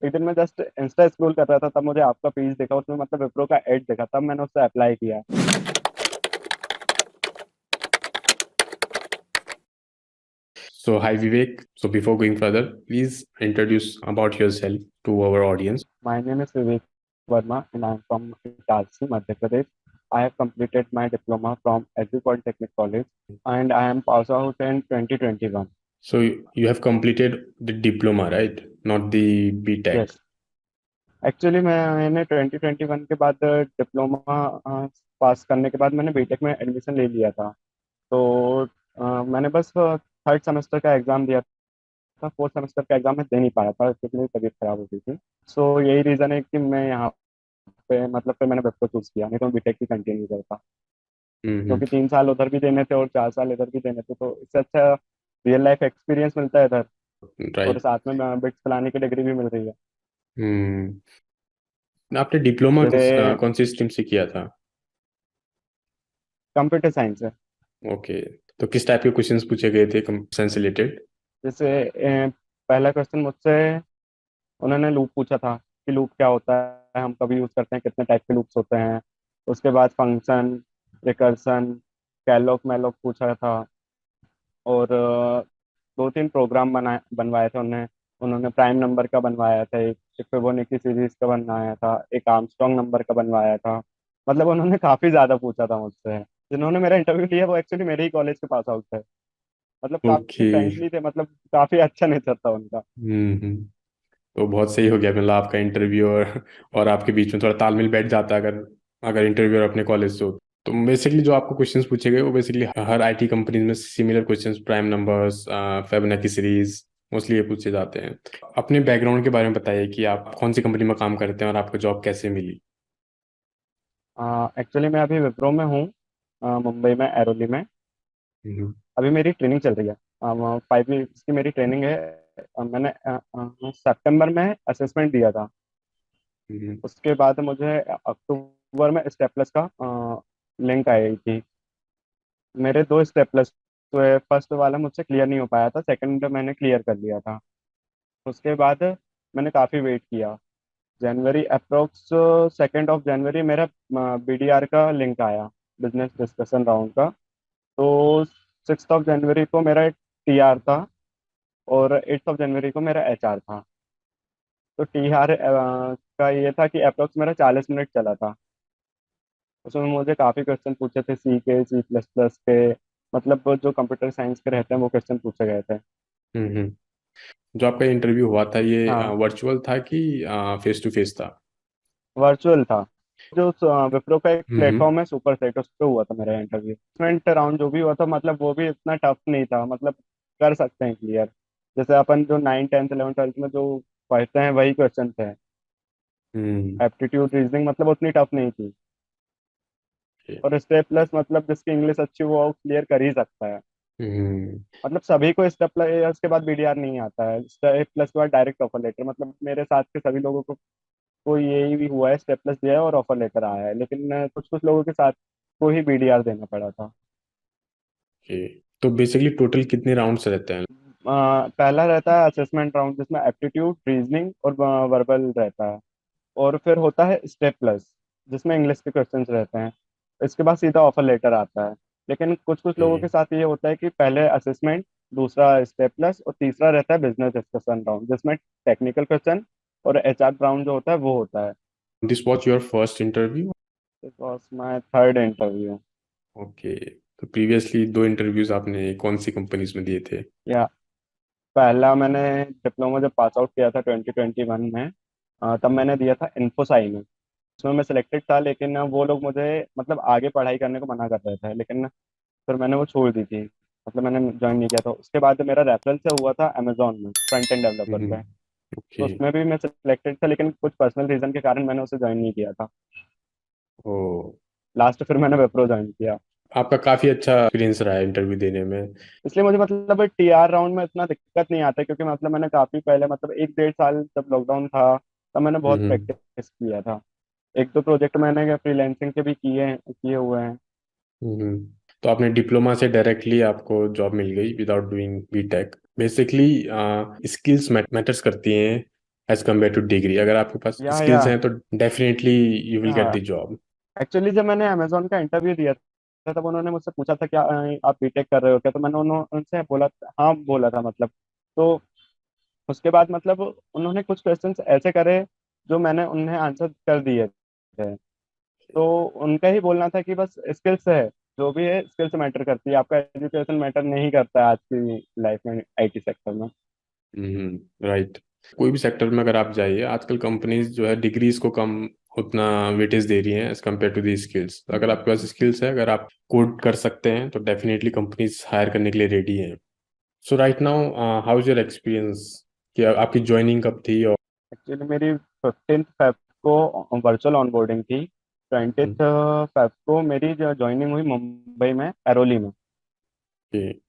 एक दिन मैं जस्ट इंस्टा स्क्रॉल कर रहा था, तब मुझे आपका पेज देखा, उसमें मतलब विप्रो का एड देखा, तब मैंने उससे अप्लाई किया। So, hi Vivek. So, before going further, please introduce about yourself to our audience. My name is Vivek Verma and I am from Itarsi, Madhya Pradesh. I have completed my diploma from SB Polytechnic College and I am passed out in 2021. So, you have completed the diploma, right? Not the BTech. Yes, actually मैंने 2021 के बाद diploma pass करने के बाद मैंने BTech में admission ले लिया था। तो मैंने बस थर्ड सेमेस्टर का एग्ज़ाम दिया था, फोर्थ सेमेस्टर का एग्ज़ाम मैं दे नहीं पाया था क्योंकि मेरी तबीयत खराब हो गई थी। सो यही रीज़न है कि मैं यहाँ पे मतलब फिर मैंने वेब को चूज़ किया, नहीं तो मैं बीटेक ही कंटिन्यू करता। हम्म। क्योंकि 3 साल उधर भी देने थे और 4 साल इधर भी देने थे, तो इससे अच्छा रियल लाइफ एक्सपीरियंस मिलता है इधर, और राइट। साथ में बिट्स पिलाने की डिग्री भी मिल रही है। हम्म। आपने डिप्लोमा जैसे कौन सी स्ट्रीम से किया था? कंप्यूटर साइंस है। ओके। तो किस टाइप के क्वेश्चंस पूछे गए थे कंप्यूटर से रिलेटेड? जैसे पहला क्वेश्चन मुझसे उन्होंने लूप पूछा था कि लूप क्या होता है, हम कभी यूज़ करते हैं, कितने टाइप के लूप्स होते हैं। उसके बाद फंक्शन, रिकर्सन, कैलोक मैलोक पूछा था। और दो तीन प्रोग्राम बनवाए थे उन्होंने। उन्होंने प्राइम नंबर का बनवाया था, एक फिबोनाची सीरीज का बनवाया था, एक आर्मस्ट्रॉन्ग नंबर का बनवाया था। मतलब उन्होंने काफ़ी ज़्यादा पूछा था मुझसे। जिन्होंने मेरा इंटरव्यू लिया वो एक्चुअली मेरे ही कॉलेज के पास आउट थे। मतलब काफ़ी ओके। फ्रेंकली थे, मतलब काफ़ी अच्छा नेचर था उनका। हम्म। तो बहुत सही हो गया, मतलब आपका इंटरव्यू और आपके बीच में थोड़ा तालमेल बैठ जाता है, अगर अगर इंटरव्यू अपने कॉलेज से हो। तो बेसिकली जो आपको क्वेश्चंस पूछे गए वो बेसिकली हर आईटी कंपनीज में similar questions, prime numbers, Fibonacci series, mostly ये पूछे जाते हैं। अपने बैकग्राउंड के बारे में बताइए कि आप कौन सी कंपनी में काम करते हैं और आपको जॉब कैसे मिली। एक्चुअली मैं अभी विप्रो में हूँ, मुंबई में एरोली में। हम्म। अभी मेरी ट्रेनिंग चल रही है, 5 वीक्स की मेरी ट्रेनिंग है। मैंने सितंबर में असेसमेंट दिया था। हम्म। उसके बाद मुझे अक्टूबर में स्टेपलेस का लिंक आई थी। मेरे दो स्टेपलेस हुए, फर्स्ट वाला मुझसे क्लियर नहीं हो पाया था, सेकंड मैंने क्लियर कर लिया था। उसके बाद मैंने काफ़ी वेट किया। जनवरी अप्रोक्स 2 जनवरी मेरा बीडीआर का लिंक आया, बिजनेस डिस्कशन राउंड का। तो 6 जनवरी को मेरा टीआर था और 8 जनवरी को मेरा एचआर था। तो टीआर का ये था कि अप्रोक्स मेरा 40 मिनट चला था। उसमें मुझे काफ़ी क्वेश्चन पूछे थे, सी के, C++ के, मतलब वो जो कंप्यूटर साइंस के रहते हैं वो क्वेश्चन पूछे गए थे। हम्म। जो आपका इंटरव्यू हुआ था ये हाँ, वर्चुअल था कि फेस टू फेस था? वर्चुअल था। जो विप्रो का एक हम्म। प्लेटफॉर्म है सुपर सेट, उस पर हुआ था मेरा इंटरव्यू। प्लेसमेंट राउंड जो भी हुआ था मतलब वो भी इतना टफ नहीं था, मतलब कर सकते हैं क्लियर। जैसे अपन जो 9, 10, 11, 12 में जो पढ़ते हैं वही क्वेश्चन थे। हम्म। एप्टीट्यूड रीजनिंग मतलब उतनी टफ नहीं थी। Okay। और स्टेप प्लस मतलब जिसकी इंग्लिश अच्छी वो क्लियर कर ही सकता है। हम्म। मतलब सभी को स्टेप प्लस के बाद बीडीआर नहीं आता है, स्टेप प्लस के बाद डायरेक्ट ऑफर लेटर। मतलब मेरे साथ के सभी लोगों को यही भी हुआ है, स्टेप प्लस दिया है और ऑफर लेटर आया है, लेकिन कुछ कुछ लोगों के साथ को ही बीडीआर देना पड़ा था। ओके। तो बेसिकली टोटल कितने राउंड्स रहते हैं? पहला रहता है असेसमेंट राउंड, जिसमें एप्टीट्यूड, रीजनिंग और वर्बल रहता है। और फिर होता है स्टेप प्लस, जिसमें इंग्लिश के क्वेश्चंस रहते हैं। इसके बाद सीधा ऑफर लेटर आता है। लेकिन कुछ कुछ लोगों के ओके। साथ ये होता है कि पहले असेसमेंट, दूसरा स्टेप प्लस और तीसरा रहता है बिजनेस डिस्कशन राउंड, जिसमें टेक्निकल क्वेश्चन और एचआर राउंड जो होता है वो होता है। This was your first interview? This was my third interview. Okay. तो प्रीवियसली दो इंटरव्यूज आपने कौन सी कंपनीज में दिए थे? या पहला मैंने डिप्लोमा जब पास आउट किया था 2021 में, तब मैंने दिया था इन्फोसाई में। उसमें मैं सिलेक्टेड था, लेकिन वो लोग मुझे मतलब आगे पढ़ाई करने को मना कर रहे थे, लेकिन फिर मैंने वो छोड़ दी थी। मतलब मैंने ज्वाइन नहीं किया था। उसके बाद मेरा रेफरल से हुआ था अमेजोन में फ्रंट एंड डेवलपर पे। तो ओके। उसमें भी मैं सिलेक्टेड था, लेकिन कुछ पर्सनल रीजन के कारण मैंने उसे ज्वाइन नहीं किया था। ओ। लास्ट फिर मैंने विप्रो ज्वाइन किया। आपका काफी अच्छा एक्सपीरियंस रहा है इंटरव्यू देने में। इसलिए मुझे मतलब टीआर राउंड में इतना दिक्कत नहीं आता, क्योंकि मतलब मैंने काफ़ी पहले मतलब 1 डेढ़ साल जब लॉकडाउन था तब मैंने बहुत हम्म। प्रैक्टिस किया था। एक दो प्रोजेक्ट मैंने फ्रीलैंसिंग के भी किए हुए हैं। हम्म। तो आपने डिप्लोमा से डायरेक्टली आपको जॉब मिल गई without doing BTech. Basically skills matters करती हैं एज कम्पेयर टू डिग्री। अगर आपके पास या स्किल्स हैं तो डेफिनेटली यू विल गेट या द जॉब। एक्चुअली जब मैंने अमेजोन का इंटरव्यू दिया था तब उन्होंने मुझसे पूछा था क्या आप बीटेक कर रहे हो क्या, तो मैंने उनसे बोला हाँ बोला था मतलब। तो उसके बाद मतलब उन्होंने कुछ क्वेश्चंस ऐसे करे जो मैंने उन्हें आंसर कर दिए थे। तो उनका ही बोलना था कि बस स्किल्स है, जो भी है स्किल्स मैटर करती है, आपका एजुकेशन मैटर नहीं करता है आज की लाइफ में आईटी सेक्टर में। राइट। कोई भी सेक्टर में अगर आप जाइए, आजकल कंपनीज जो है डिग्रीज को कम उतना वेटेज दे रही हैं as compared to the skills. अगर आपके पास स्किल्स है, अगर आप कोड कर सकते हैं, तो डेफिनेटली कंपनीज हायर करने के लिए रेडी हैं। So right now, how is your experience, कि आपकी ज्वाइनिंग कब थी? और एक्चुअली मेरी 15 फेब को वर्चुअल ऑनबोर्डिंग थी। 20 फेब को मेरी जो ज्वाइनिंग हुई मुंबई में एरोली में। कि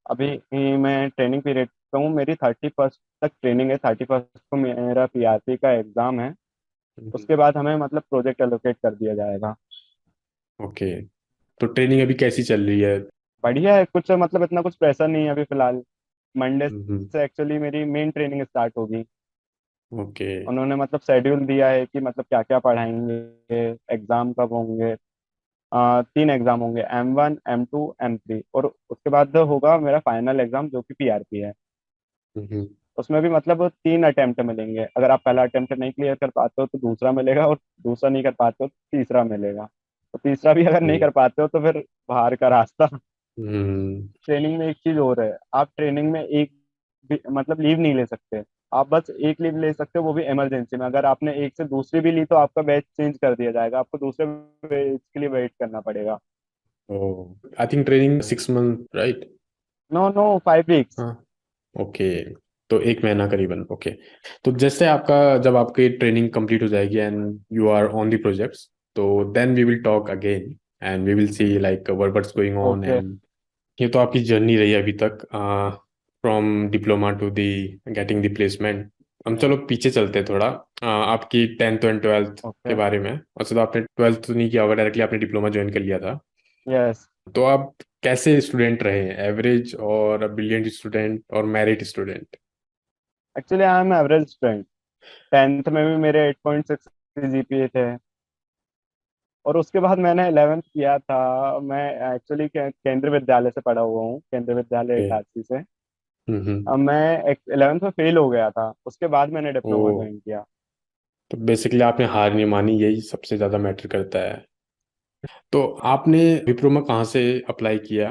अभी मैं ट्रेनिंग पीरियड पे हूँ, मेरी 31 तक ट्रेनिंग है, 31 को मेरा पीआरपी का एग्ज़ाम है। उसके बाद हमें मतलब प्रोजेक्ट एलोकेट कर दिया जाएगा। ओके, तो ट्रेनिंग अभी कैसी चल रही है? बढ़िया है, कुछ मतलब इतना कुछ प्रेशर नहीं है अभी फिलहाल। मंडे हम्म। से एक्चुअली मेरी मेन ट्रेनिंग स्टार्ट होगी। ओके। उन्होंने मतलब शेड्यूल दिया है कि मतलब क्या क्या पढ़ाएंगे, एग्ज़ाम कब होंगे। 3 एग्ज़ाम होंगे, M1 M2 M3, और उसके बाद होगा मेरा फाइनल एग्ज़ाम जो कि पीआरपी है। हम्म। उसमें भी मतलब 3 अटेम्प्ट मिलेंगे, अगर आप पहला अटेम्प्ट नहीं क्लियर कर पाते हो तो दूसरा मिलेगा, और दूसरा नहीं कर पाते हो तो तीसरा मिलेगा। तो तीसरा भी अगर नहीं ओके। कर पाते हो तो फिर बाहर का रास्ता। हम्म। ट्रेनिंग में एक चीज और है, आप ट्रेनिंग में एक भी मतलब लीव नहीं ले सकते। आप बस एक लीव ले सकते हो, वो भी इमरजेंसी में। अगर आपने एक से दूसरी भी ली तो आपका बैच चेंज कर दिया जाएगा, आपको दूसरे बैच के लिए वेट करना पड़ेगा। Oh, I think training 6 month, right? No no, 5 weeks. हाँ। ओके, तो 1 महीना करीबन। ओके, तो जैसे आपका, जब आपकी ट्रेनिंग कंप्लीट हो जाएगी and you are on the projects, तो then we will talk again and we will see like what's going on. Okay. And ये तो आपकी जर्नी रही अभी तक, from diploma to the getting the placement. हम चलो पीछे चलते हैं थोड़ा, आपकी 10th एंड 12th के ओके। बारे में। वैसे तो आपने 12th तो नहीं किया होगा, डायरेक्टली आपने डिप्लोमा ज्वाइन कर लिया था। यस। तो आप कैसे स्टूडेंट रहे हैं? एवरेज और ब्रिलियंट स्टूडेंट और merit student? Actually I am average student. 10th में भी मेरे 8.6 जीपीए थे। और उसके बाद मैंने 11th किया था। मैं एक्चुअली केंद्रीय विद्यालय से पढ़ा हुआ हूँ, केंद्रीय विद्यालय ओके। इटारसी से। हम्म। अब मैं 11th में फेल हो गया था, उसके बाद मैंने ओ, डिप्लोमा ज्वाइन किया। तो बेसिकली आपने हार नहीं मानी, यही सबसे ज्यादा मैटर करता है। तो आपने डिप्लोमा कहाँ से अप्लाई किया?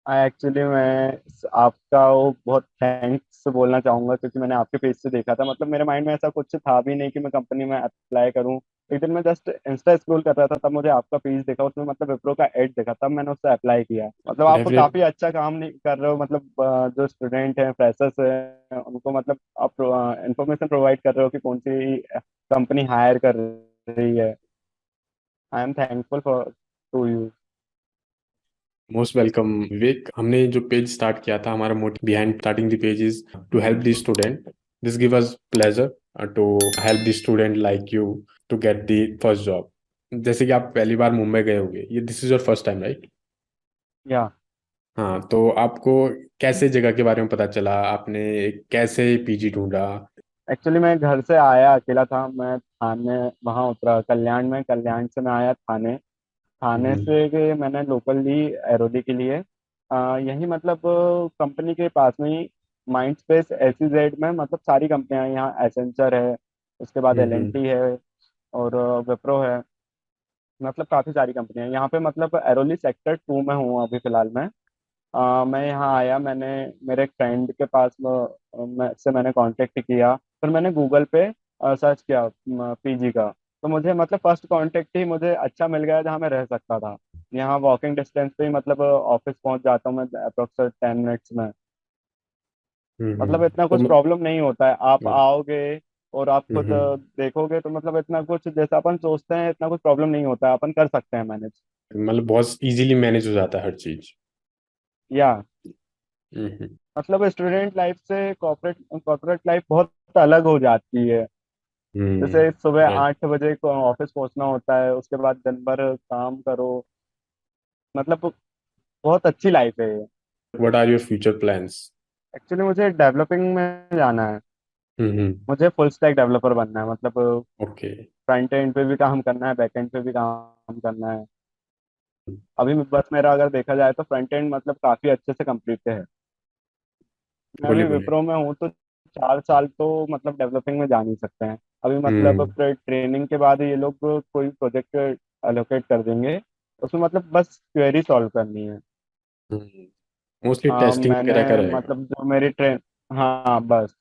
एक्चुअली मैं आपका वो बहुत थैंक्स बोलना चाहूंगा, क्योंकि मैंने आपके पेज से देखा था। मतलब मेरे माइंड में ऐसा कुछ था भी नहीं कि मैं कंपनी में अप्लाई करूं। एक दिन मैं जस्ट इंस्टा स्क्रॉल कर रहा था, तब मुझे आपका पेज देखा, उसमें मतलब विप्रो का एड देखा, तब मैंने उससे अप्लाई किया। मतलब आप डेफिनेट काफी अच्छा काम नहीं कर रहे हो, मतलब जो स्टूडेंट हैं, फ्रेशर्स हैं, उनको मतलब आप इंफॉर्मेशन प्रोवाइड कर रहे हो कि कौन सी कंपनी हायर कर रही है। I am thankful for to you. Most welcome Vivek. हमने जो पेज स्टार्ट किया था, हमारा motive behind starting the page is to help the student. This give us pleasure to help the student like you to get the first job. जैसे कि आप पहली बार मुंबई गए होंगे, ये this is your first time, right? या हाँ, तो आपको कैसे जगह के बारे में पता चला? आपने कैसे पीजी ढूंढा? एक्चुअली मैं घर से आया अकेला था, मैं थाने वहाँ उतरा कल्याण में, कल्याण से मैं आया थाने। थाने हम्म। से मैंने लोकल ली एरोली के लिए। यही मतलब कंपनी के पास में ही माइंड स्पेस SEZ में मतलब सारी कंपनियां हैं। यहाँ एसेंचर है, उसके बाद हम्म। L&T है, और विप्रो है। मतलब काफ़ी सारी कंपनियां हैं यहाँ पे। मतलब एरोली सेक्टर 2 में हूँ अभी फिलहाल मैं। मैं यहाँ आया, मैंने मेरे एक फ्रेंड के पास से मैंने कांटेक्ट किया। फिर मैंने गूगल पे सर्च किया पीजी का। तो मुझे मतलब फर्स्ट कांटेक्ट ही मुझे अच्छा मिल गया जहाँ मैं रह सकता था। यहाँ वॉकिंग डिस्टेंस पे ही मतलब ऑफिस पहुंच जाता हूँ मैं अप्रोक्स 10 मिनट्स में। मतलब इतना तो कुछ प्रॉब्लम नहीं होता है, आप आओगे और आप खुद हम्म, देखोगे तो मतलब इतना कुछ जैसा अपन सोचते हैं इतना कुछ प्रॉब्लम नहीं होता है, अपन कर सकते हैं मैनेज। मतलब बहुत इजीली मैनेज हो जाता है हर चीज। या हम्म। मतलब स्टूडेंट लाइफ से कॉर्पोरेट कॉर्पोरेट लाइफ बहुत अलग हो जाती है। हम्म। जैसे सुबह राइट। 8 बजे को ऑफिस पहुंचना होता है, उसके बाद दिन भर काम करो। मतलब बहुत अच्छी लाइफ है ये। What are your future plans? Actually मुझे डेवलपिंग में जाना है। हम्म। मुझे फुल स्टैक डेवलपर बनना है, मतलब ओके। फ्रंट एंड पे भी काम करना है, बैक एंड पे भी काम करना है। अभी बस मेरा अगर देखा जाए तो फ्रंट एंड मतलब काफ़ी अच्छे से कंप्लीट है। मैं अभी बोलिए बोलिए। विप्रो में हूँ तो 4 साल तो मतलब डेवलपिंग में जा नहीं सकते हैं। अभी मतलब हम्म फिर ट्रेनिंग के बाद ये लोग कोई प्रोजेक्ट एलोकेट कर देंगे, उसमें मतलब बस क्वेरी सॉल्व करनी है। हम्म। मोस्टली टेस्टिंग मैंने वगैरह का रहेगा। मतलब जो मेरी ट्रेन, हाँ बस।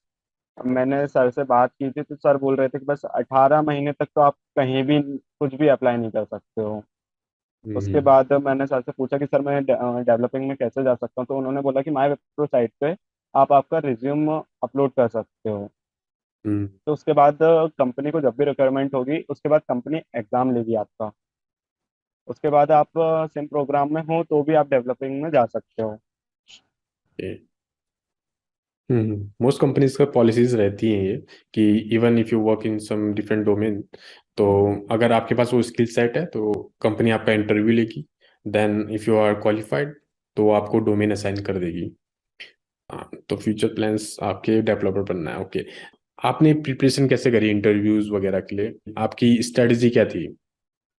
मैंने सर से बात की थी तो सर बोल रहे थे कि बस 18 महीने तक तो आप कहीं भी कुछ भी अप्लाई नहीं कर सकते हो। उसके हम्म बाद मैंने सर से पूछा कि सर मैं डेवलपिंग में कैसे जा सकता हूँ, तो उन्होंने बोला कि माई वेबसाइट साइट पे आप आपका रिज्यूम अपलोड कर सकते हो। हम्म। तो उसके बाद कंपनी को जब भी रिक्वायरमेंट होगी उसके बाद कंपनी एग्जाम लेगी आपका। उसके बाद आप सिम प्रोग्राम में हो तो भी आप डेवलपिंग में जा सकते हो। मोस्ट कंपनीज का पॉलिसीज रहती हैं ये कि even if you work in some different domain, तो अगर आपके पास वो स्किल सेट है तो कंपनी आपका इंटरव्यू लेगी। Then if you are qualified तो आपको डोमेन असाइन कर देगी। तो फ्यूचर प्लान्स आपके डेवलपर बनना है। ओके। आपने प्रिपरेशन कैसे करी इंटरव्यूज वगैरह के लिए? आपकी स्ट्रेटजी क्या थी?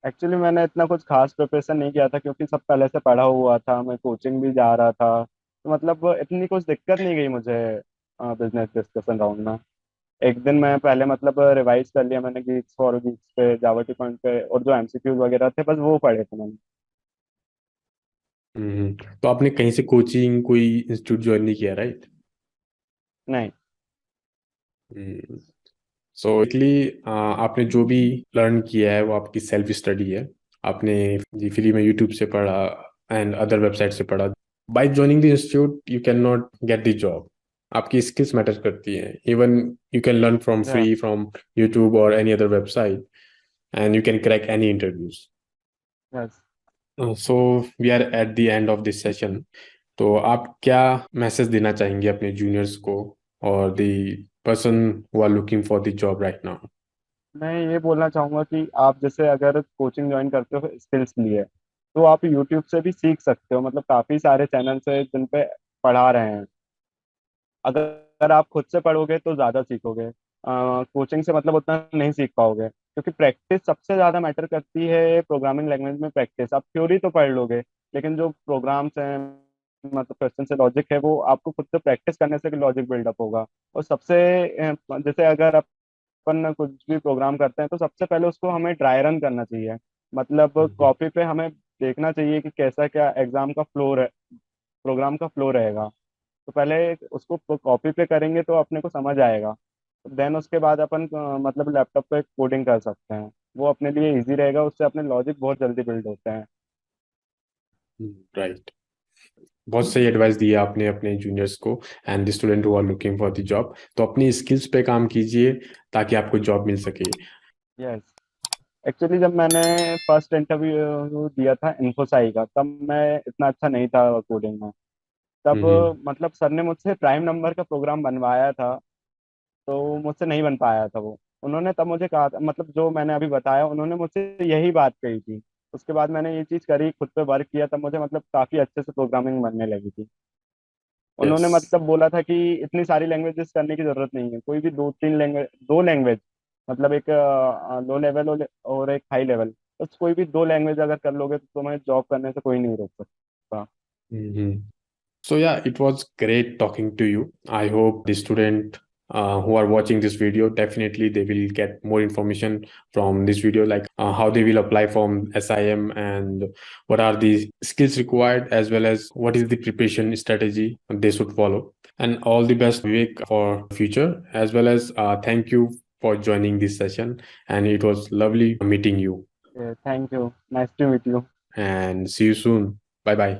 एक्चुअली मैंने इतना कुछ खास प्रिपरेशन नहीं किया था क्योंकि सब पहले से पढ़ा हुआ था, मैं कोचिंग भी जा रहा था, तो मतलब इतनी कुछ दिक्कत नहीं गई मुझे बिजनेस डिस्कशन राउंड में। एक दिन मैं पहले मतलब रिवाइज कर लिया मैंने, गीक्स फॉर गीक्स पे, जावा पॉइंट पे, और जो एमसीक्यूज वगैरह थे बस वो पढ़े थे मैंने। तो आपने कहीं से कोचिंग कोई इंस्टीट्यूट ज्वाइन नहीं किया, राइट? नहीं। सो इटली आपने जो भी लर्न किया है वो आपकी सेल्फ स्टडी है। आपने जी फ्री में यूट्यूब से पढ़ा एंड अदर वेबसाइट से पढ़ा। By joining the institute you can not get the job. आपकी स्किल्स मैटर करती हैं। Even you can learn from अच्छा। फ्री फ्रॉम यूट्यूब और any other website and you can crack any interviews. Yes. So we are at the end of this session. तो आप क्या message देना चाहेंगे अपने जूनियर्स को और the person who are looking for the job right now? मैं ये बोलना चाहूंगा कि आप जैसे अगर कोचिंग ज्वाइन करते हो स्किल्स लिए, तो आप यूट्यूब से भी सीख सकते हो, मतलब काफी सारे चैनल्स है जिन पे पढ़ा रहे हैं। अगर आप खुद से पढ़ोगे तो ज्यादा सीखोगे, कोचिंग से मतलब उतना नहीं सीख पाओगे, क्योंकि प्रैक्टिस सबसे ज्यादा मैटर करती है प्रोग्रामिंग लैंग्वेज में। प्रैक्टिस आप थ्योरी तो पढ़ लोगे, लेकिन जो प्रोग्राम्स हैं, मतलब क्वेश्चन से लॉजिक है, वो आपको खुद से प्रैक्टिस करने से लॉजिक बिल्डअप होगा। और सबसे जैसे अगर अपन कुछ भी प्रोग्राम करते हैं तो सबसे पहले उसको हमें ड्राई रन करना चाहिए, मतलब हम्म कॉपी पे हमें देखना चाहिए कि कैसा क्या एग्जाम का फ्लो रहे, प्रोग्राम का फ्लो रहेगा। तो पहले उसको कॉपी पे करेंगे तो अपने को समझ आएगा। देन उसके बाद अपन मतलब लैपटॉप पे कोडिंग कर सकते हैं, वो अपने लिए इजी रहेगा, उससे अपने लॉजिक बहुत जल्दी बिल्ड होते हैं। राइट। बहुत सही एडवाइस दी है आपने अपने जूनियर्स को and the student who are looking for the job. तो अपनी स्किल्स पे काम कीजिए ताकि आपको जॉब मिल सके। यस। एक्चुअली जब मैंने फर्स्ट इंटरव्यू दिया था इन्फोसाई का, तब मैं इतना अच्छा नहीं था कोडिंग में। तब हम्म मतलब सर ने मुझसे प्राइम नंबर का प्रोग्राम बनवाया था, तो मुझसे नहीं बन पाया था वो। उन्होंने तब मुझे कहा था, मतलब जो मैंने अभी बताया उन्होंने मुझसे यही बात कही थी। उसके बाद मैंने ये चीज़ करी, खुद पे वर्क किया, तब मुझे मतलब काफ़ी अच्छे से प्रोग्रामिंग बनने लगी थी। यस। उन्होंने मतलब बोला था कि इतनी सारी लैंग्वेजेस करने की ज़रूरत नहीं है, कोई भी दो तीन लैंग्वेज, दो लैंग्वेज, मतलब एक लो लेवल और एक हाई लेवल, बस कोई भी दो लैंग्वेज अगर कर लोगे तो तुम्हें जॉब करने से कोई नहीं रोक सकता। हम्म So yeah, it was great talking to you. I hope the student who are watching this video, definitely they will get more information from this video, like how they will apply from SIM and what are the skills required, as well as what is the preparation strategy they should follow. And all the best, Vivek, for future, as well as thank you for joining this session. And it was lovely meeting you. Thank you, nice to meet you. And see you soon. Bye bye.